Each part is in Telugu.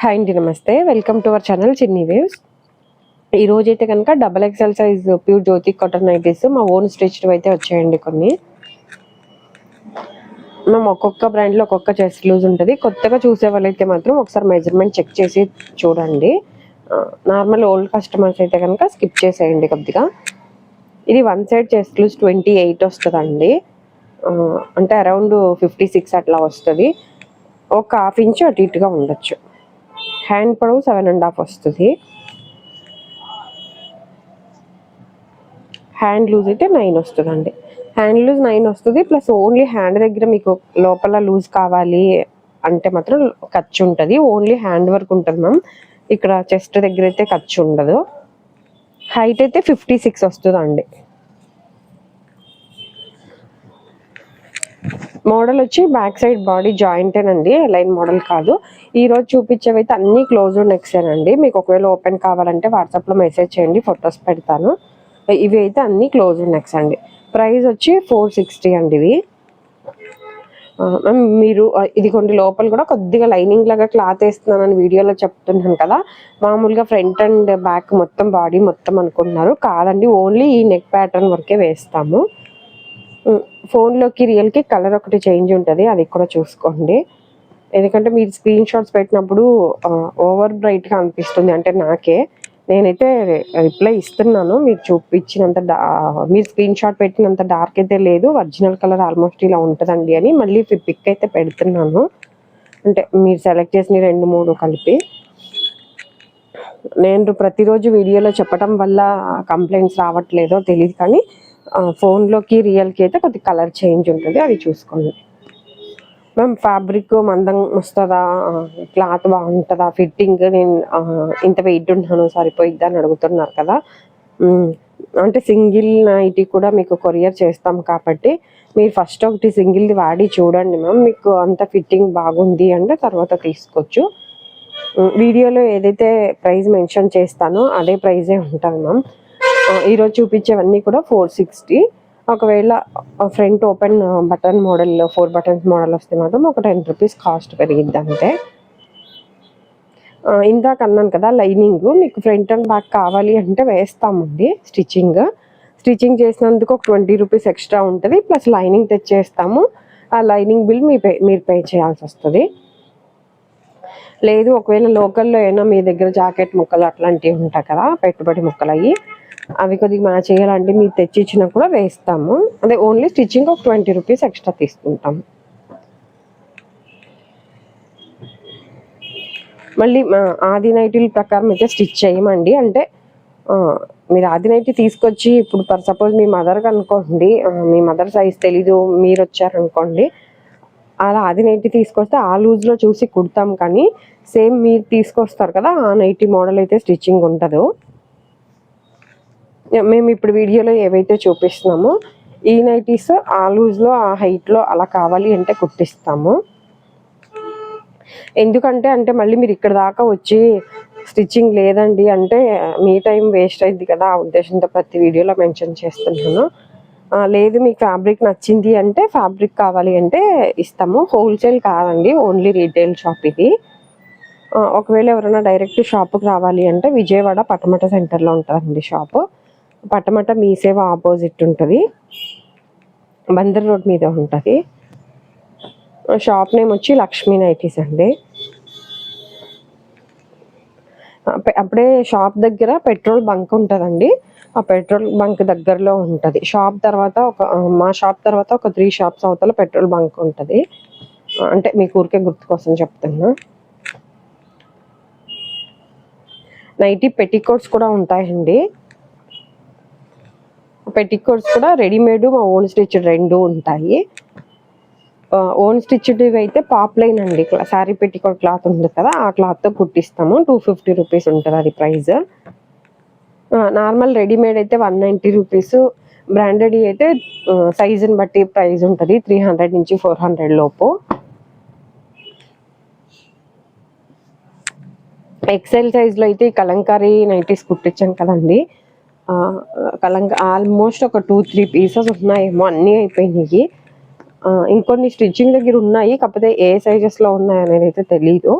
హాయ్ అండి, నమస్తే. వెల్కమ్ టు అవర్ ఛానల్ చిన్ని వేవ్స్. ఈ రోజు అయితే కనుక డబల్ ఎక్స్ఎల్ సైజ్ ప్యూర్ జ్యోతి కాటన్ నైటీస్ మా ఓన్ స్టిచ్డ్ అయితే వచ్చాయండి కొన్ని. మేము ఒక్కొక్క బ్రాండ్లో ఒక్కొక్క చెస్ట్ లూజ్ ఉంటుంది. కొత్తగా చూసే వాళ్ళైతే మాత్రం ఒకసారి మెజర్మెంట్ చెక్ చేసి చూడండి. నార్మల్ ఓల్డ్ కస్టమర్స్ అయితే కనుక స్కిప్ చేసేయండి కొద్దిగా. ఇది వన్ సైడ్ చెస్ట్ లూజ్ 28 వస్తుందండి. అంటే అరౌండ్ 56 అట్లా వస్తుంది. ఒక హాఫ్ ఇంచ్ అటు ఇటుగా ఉండొచ్చు. హ్యాండ్ పొడవు 7.5 వస్తుంది. హ్యాండ్ లూజ్ అయితే 9 వస్తుందండి. హ్యాండ్ లూజ్ 9 వస్తుంది. ప్లస్ ఓన్లీ హ్యాండ్ దగ్గర మీకు లోపల లూజ్ కావాలి అంటే మాత్రం ఖర్చు ఉంటుంది. ఓన్లీ హ్యాండ్ వర్క్ ఉంటుంది మ్యామ్. ఇక్కడ చెస్ట్ దగ్గర అయితే ఖర్చు ఉండదు. హైట్ అయితే 56 వస్తుందండి. మోడల్ వచ్చి బ్యాక్ సైడ్ బాడీ జాయింటేనండి, లైన్ మోడల్ కాదు. ఈ రోజు చూపించేవైతే అన్ని క్లోజ్డ్ నెక్సేనండి. మీకు ఒకవేళ ఓపెన్ కావాలంటే వాట్సాప్లో మెసేజ్ చేయండి, ఫొటోస్ పెడతాను. ఇవి అయితే అన్ని క్లోజ్డ్ నెక్స్ అండి. ప్రైస్ వచ్చి 460 అండి ఇవి. మీరు ఇదిగోండి, లోపల కూడా కొద్దిగా లైనింగ్ లాగా క్లాత్ వేస్తున్నానని వీడియోలో చెప్తున్నాను కదా. మామూలుగా ఫ్రంట్ అండ్ బ్యాక్ మొత్తం బాడీ మొత్తం అనుకుంటున్నారు, కాదండి. ఓన్లీ ఈ నెక్ ప్యాటర్న్ వరకే వేస్తాము. ఫోన్లోకి రియల్కి కలర్ ఒకటి చేంజ్ ఉంటుంది, అది కూడా చూసుకోండి. ఎందుకంటే మీరు స్క్రీన్ షాట్స్ పెట్టినప్పుడు ఓవర్ బ్రైట్గా అనిపిస్తుంది. అంటే నేనైతే రిప్లై ఇస్తున్నాను, మీరు చూపించినంత మీరు స్క్రీన్ షాట్ పెట్టినంత డార్క్ అయితే లేదు, ఒరిజినల్ కలర్ ఆల్మోస్ట్ ఇలా ఉంటుందండి అని మళ్ళీ పిక్ అయితే పెడుతున్నాను. అంటే మీరు సెలెక్ట్ చేసిన 2-3 కలిపి. నేను ప్రతిరోజు వీడియోలో చెప్పడం వల్ల కంప్లైంట్స్ రావట్లేదో తెలియదు, కానీ ఫోన్లోకి రియల్కి అయితే కొద్ది కలర్ చేంజ్ ఉంటుంది, అది చూసుకోండి. మ్యామ్ ఫ్యాబ్రిక్ మందం వస్తుందా, క్లాత్ బాగుంటుందా, ఫిట్టింగ్ నేను ఇంత వెయిట్ ఉంటాను సరిపోయిద్దా అని అడుగుతున్నారు కదా. అంటే సింగిల్ నైటీ కూడా మీకు కొరియర్ చేస్తాం కాబట్టి మీరు ఫస్ట్ ఒకటి సింగిల్ది వాడి చూడండి మ్యామ్. మీకు అంత ఫిట్టింగ్ బాగుంది అంటే తర్వాత తీసుకోవచ్చు. వీడియోలో ఏదైతే ప్రైస్ మెన్షన్ చేస్తానో అదే ప్రైజే ఉంటుంది మ్యామ్. ఈరోజు చూపించేవన్నీ కూడా 460. ఒకవేళ front open button model 4 buttons model వస్తే మాత్రం ఒక 10 రూపీస్ కాస్ట్ పెరిగిద్ది అంతే. ఇందాక అన్నాను కదా, లైనింగ్ మీకు ఫ్రంట్ అండ్ బ్యాక్ కావాలి అంటే వేస్తామండి. స్టిచ్చింగ్ చేసినందుకు ఒక 20 రూపీస్ ఎక్స్ట్రా ఉంటుంది. ప్లస్ లైనింగ్ తెచ్చేస్తాము. ఆ లైనింగ్ బిల్ మీరు పే చేయాల్సి వస్తుంది. లేదు ఒకవేళ లోకల్లో అయినా మీ దగ్గర జాకెట్ ముక్కలు అట్లాంటివి ఉంటాయి కదా, పెట్టుబడి ముక్కలు అవి కొద్దిగా మ్యాచ్ చేయాలంటే మీరు తెచ్చిచ్చినా కూడా వేస్తాము. అదే ఓన్లీ స్టిచ్చింగ్ ఒక 20 రూపీస్ ఎక్స్ట్రా తీసుకుంటాం. మళ్ళీ ఆది నైటీల ప్రకారం అయితే స్టిచ్ చేయమండి. అంటే మీరు ఆది నైటీ తీసుకొచ్చి ఇప్పుడు ఫర్ సపోజ్ మీ మదర్కి అనుకోండి, మీ మదర్ సైజ్ తెలీదు, మీరు వచ్చారనుకోండి, అలా ఆది నైటీ తీసుకొస్తే ఆ లూజ్లో చూసి కుడతాం. కానీ సేమ్ మీరు తీసుకొస్తారు కదా, ఆ నైటీ మోడల్ అయితే స్టిచ్చింగ్ ఉండదు. మేము ఇప్పుడు వీడియోలో ఏవైతే చూపిస్తున్నామో ఈ నైటీస్ ఆ లూజ్లో ఆ హైట్లో అలా కావాలి అంటే కుట్టిస్తాము. ఎందుకంటే మళ్ళీ మీరు ఇక్కడ దాకా వచ్చి స్టిచ్చింగ్ లేదండి అంటే మీ టైం వేస్ట్ అయింది కదా, ఆ ఉద్దేశంతో ప్రతి వీడియోలో మెన్షన్ చేస్తున్నాను. లేదు మీకు ఫ్యాబ్రిక్ నచ్చింది అంటే ఫ్యాబ్రిక్ కావాలి అంటే ఇస్తాము. హోల్సేల్ కాదండి, ఓన్లీ రీటైల్ షాప్ ఇది. ఒకవేళ ఎవరైనా డైరెక్ట్ షాప్కి రావాలి అంటే విజయవాడ పటమట సెంటర్లో ఉంటుందండి షాపు. పటమట మీ సేవ ఆపోజిట్ ఉంటుంది, బందర్ రోడ్ మీద ఉంటుంది. షాప్ నేమ్ వచ్చి లక్ష్మీ నైటీస్ అండి. అప్పుడే షాప్ దగ్గర పెట్రోల్ బంక్ ఉంటుందండి, ఆ పెట్రోల్ బంక్ దగ్గరలో ఉంటుంది. మా షాప్ తర్వాత ఒక 3 షాప్స్ అవతల పెట్రోల్ బంక్ ఉంటుంది. అంటే మీ ఊరికే గుర్తు కోసం చెప్తున్నా. నైటీ పెట్టికోట్స్ కూడా ఉంటాయండి. పెట్టికోట్స్ కూడా రెడీమేడ్ మా ఓన్ స్టిచ్డ్ 2 ఉంటాయి. ఓన్ స్టిచ్డ్ అయితే పాప్లైన్ అండి, శారీ పెట్టికోట్ క్లాత్ ఉంది కదా, ఆ క్లాత్తో కుట్టిస్తాము. 250 రూపీస్ ఉంటుంది అది ప్రైస్. నార్మల్ రెడీమేడ్ అయితే 190 రూపీస్. బ్రాండెడ్ అయితే సైజుని బట్టి ప్రైస్ ఉంటుంది, 300 నుంచి 400 లోపు. ఎక్సెల్ సైజ్లో అయితే ఈ కలంకారీ నైటీస్ కుట్టించాను కదండి, ఆల్మోస్ట్ ఒక 2-3 పీసెస్ ఉన్నాయేమో, అన్నీ అయిపోయినాయి. ఇంకొన్ని స్టిచ్చింగ్ దగ్గర ఉన్నాయి, కాకపోతే ఏ సైజెస్లో ఉన్నాయి అనేది అయితే తెలీదు.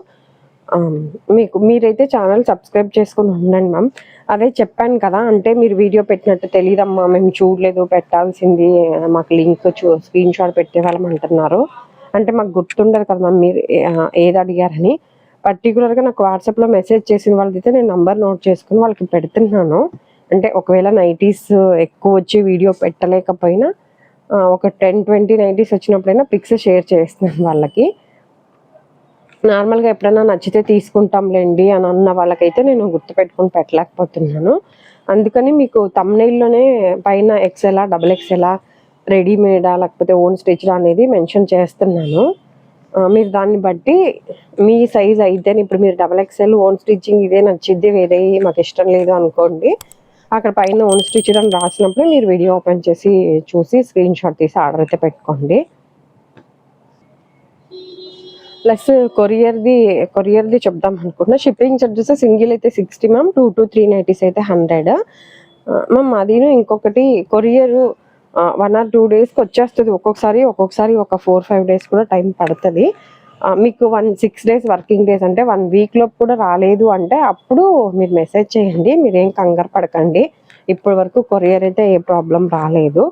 మీరైతే ఛానల్ సబ్స్క్రైబ్ చేసుకుని ఉండండి మ్యామ్. అదే చెప్పాను కదా, అంటే మీరు వీడియో పెట్టినట్టు తెలియదమ్మా, మేము చూడలేదు, పెట్టాల్సింది మాకు లింక్ స్క్రీన్ షాట్ పెట్టేవాళ్ళం అంటున్నారు. అంటే మాకు గుర్తుండదు కదా మ్యామ్ మీరు ఏది అడిగారని. పర్టికులర్గా నాకు వాట్సాప్లో మెసేజ్ చేసిన వాళ్ళైతే నేను నంబర్ నోట్ చేసుకుని వాళ్ళకి పెడుతున్నాను. అంటే ఒకవేళ నైటీస్ ఎక్కువ వచ్చి వీడియో పెట్టలేకపోయినా ఒక 10-20 నైటీస్ వచ్చినప్పుడైనా పిక్స్ షేర్ చేస్తున్నాను వాళ్ళకి. నార్మల్గా ఎప్పుడైనా నచ్చితే తీసుకుంటాంలేండి అని అన్న వాళ్ళకైతే నేను గుర్తుపెట్టుకుని పెట్టలేకపోతున్నాను. అందుకని మీకు థంబ్‌నెయిల్‌లోనే పైన ఎక్సెలా, డబుల్ ఎక్సెలా, రెడీమేడా లేకపోతే ఓన్ స్టిచ్‌డా అనేది మెన్షన్ చేస్తున్నాను. మీరు దాన్ని బట్టి మీ సైజ్ అయితేనే, ఇప్పుడు మీరు డబుల్ ఎక్సెల్ ఓన్ స్టిచ్చింగ్ ఇదే నచ్చిద్ది, వేరే మాకు ఇష్టం లేదు అనుకోండి, అక్కడ పైన ఓన్ స్టిచ్డ్ అని రాసినప్పుడు మీరు వీడియో ఓపెన్ చేసి చూసి స్క్రీన్ షాట్ తీసి ఆర్డర్ అయితే పెట్టుకోండి. ప్లస్ కొరియర్ది చెప్దాం అనుకుంటున్నా. షిప్పింగ్ చార్జెస్ సింగిల్ అయితే 60 మ్యామ్, 2-3 నైటీస్ అయితే 100 మ్యామ్. అదిను ఇంకొకటి, కొరియర్ 1 or 2 డేస్కి వచ్చేస్తుంది ఒక్కొక్కసారి ఒక 4-5 డేస్ కూడా టైం పడుతుంది. మీకు 6 డేస్ వర్కింగ్ డేస్ అంటే 1 వీక్లో కూడా రాలేదు అంటే అప్పుడు మీరు మెసేజ్ చేయండి. మీరేం కంగారు పడకండి. ఇప్పటి వరకు కొరియర్ అయితే ఏ ప్రాబ్లం రాలేదు.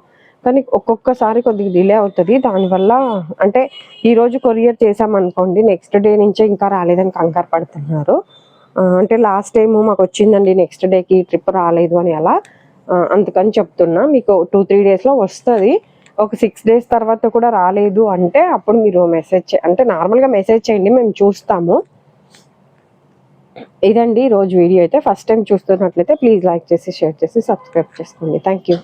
కానీ ఒక్కొక్కసారి కొద్దిగా డిలే అవుతుంది. దానివల్ల అంటే ఈరోజు కొరియర్ చేసామనుకోండి, నెక్స్ట్ డే నుంచే ఇంకా రాలేదని కంగారు పడుతున్నారు. అంటే లాస్ట్ టైం మాకు వచ్చిందండి, నెక్స్ట్ డేకి ట్రిప్ రాలేదు అని, అలా అందుకని చెప్తున్నా. మీకు 2-3 డేస్లో వస్తుంది. ఒక 6 డేస్ తర్వాత కూడా రాలేదు అంటే అప్పుడు మీరు అంటే నార్మల్గా మెసేజ్ చేయండి, మేము చూస్తాము. ఇదండి ఈరోజు వీడియో అయితే. ఫస్ట్ టైం చూస్తున్నట్లయితే ప్లీజ్ లైక్ చేసి, షేర్ చేసి, సబ్స్క్రైబ్ చేసుకోండి. Thank you.